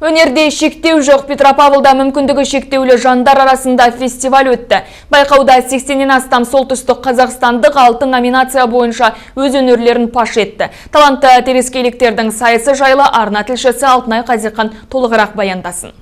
Өнерде шектеу жоқ. Петропавлда мүмкіндігі шектеулі жандар арасында фестиваль өтті. Байқауда 80-нен астам солтүстік қазақстандық 6 номинация бойынша өз өнерлерін паш етті. Талантты терескейліктердің сайысы жайлы арна тілшісі Алтынай Қазиқан толығырақ баяндасын.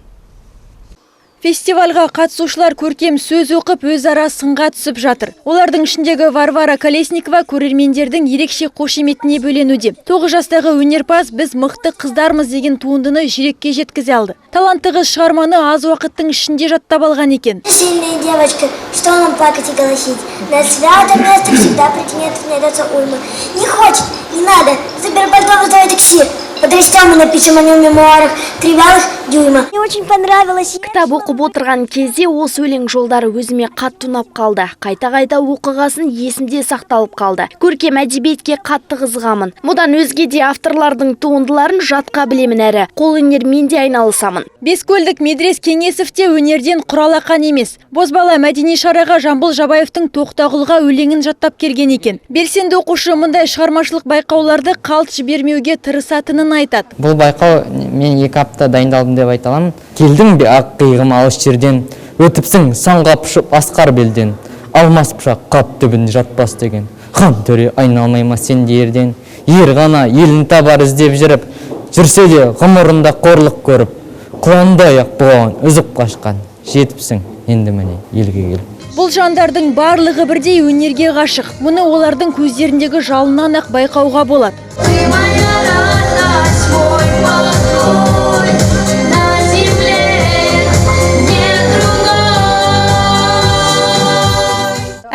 Фестивальға қатысушылар көркем сөз оқып өзара сынға түсіп жатыр. Олардың ішіндегі Варвара Колесникова көрермендердің ерекше қошеметіне бөленуде. 9 жастағы өнерпаз біз мықты қыздармыз деген туындыны жүрекке жеткізе алды. Талантты қыз шығарманы аз уақыттың ішінде жаттап алған екен. Сильная девочка, что нам плакать и голосить? На святое место всегда претендентов найдется уйма. Не хочет, не надо, забери потом вызывай такси. Подрастем и напишем о нем в мемуарах 3 вялых дюйма. Мне очень понравилось. Кітап оқып отырған кезде осы өлең жолдары өзіме қатты ұнап қалды. Қайта-қайта оқығасын есімде сақталып қалды. Көркем әдебиетке қатты қызығамын. Мұдан өзге де авторлардың туындыларын жатқа білемін әрі. Қолөнермен де айналысамын. Бескөлдік Медрес Кеңесов те өнерден құралақан емес. Бозбала мәдени шараға Жамбыл Жабаевтың Тоқтағұлға өлеңін жаттап келген екен. Белсенді оқушы мұндай шығармашылық байқауларды қалт жібермеуге тырысатынын айтады. Бұл байқау мен 2 апта дайындалдым деп айта аламын. Келдің бе ақ қиғым алыс жерден, өтіпсің санға пұшып асқар белден, алмас пұшақ қап түбін жатпас деген. Хан төре айналмайма сенде ерден, ер ғана елін табар іздеп жүріп, жүрсе де ғұмырында қорлық көріп, құландай ақ бұған үзіп қашқан, жетіпсің енді міне елге келіп. Бұл жандардың барлығы бірдей өнерге ғашық. Мұны олардың көздеріндегі жалынан ақ байқауға болады.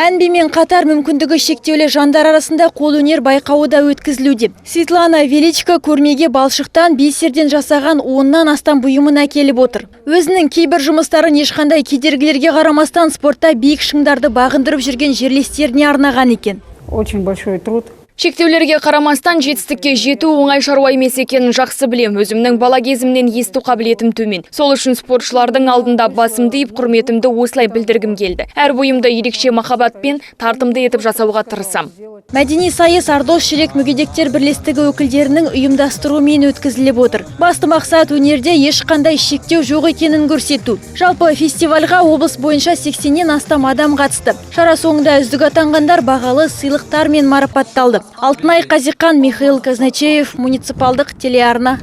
Әнбимен қатар мүмкіндігі шектеулі жандар арасында қолөнер байқауы да өткізілуде. Светлана Величко көрмеге балшықтан бисерден жасаған 10-нан астам бұйымын әкеліп отыр. Өзінің кейбір жұмыстарын ешқандай кедергілерге қарамастан спортта биік шыңдарды бағындырып жүрген жерлестеріне арнаған екен. Очень большой труд. Шектеулерге қарамастан жетістікке жету оңай шаруа емес екенін жақсы білем. Өзімнің бала кезімнен есту қабілетім төмен. Сол үшін спортшылардың алдында басымды иіп құрметімді осылай білдіргім келді. Әр бұйымды ерекше махаббатпен тартымды етіп жасауға тырысам. Мәдени сайыс Ардос Ширек мүгедектер бірлестігі өкілдерінің ұйымдастыруымен өткізіліп отыр. Басты мақсат өнерде ешқандай шектеу жоқ екенін көрсету. Жалпы фестивальға облыс бойынша 80-нен астам адам қатысты. Шара соңында үздік атанғандар бағалы сыйлықтармен марапатталды. Алтынай Қазиқан, Михаил Казначеев, муниципалдық телеарна.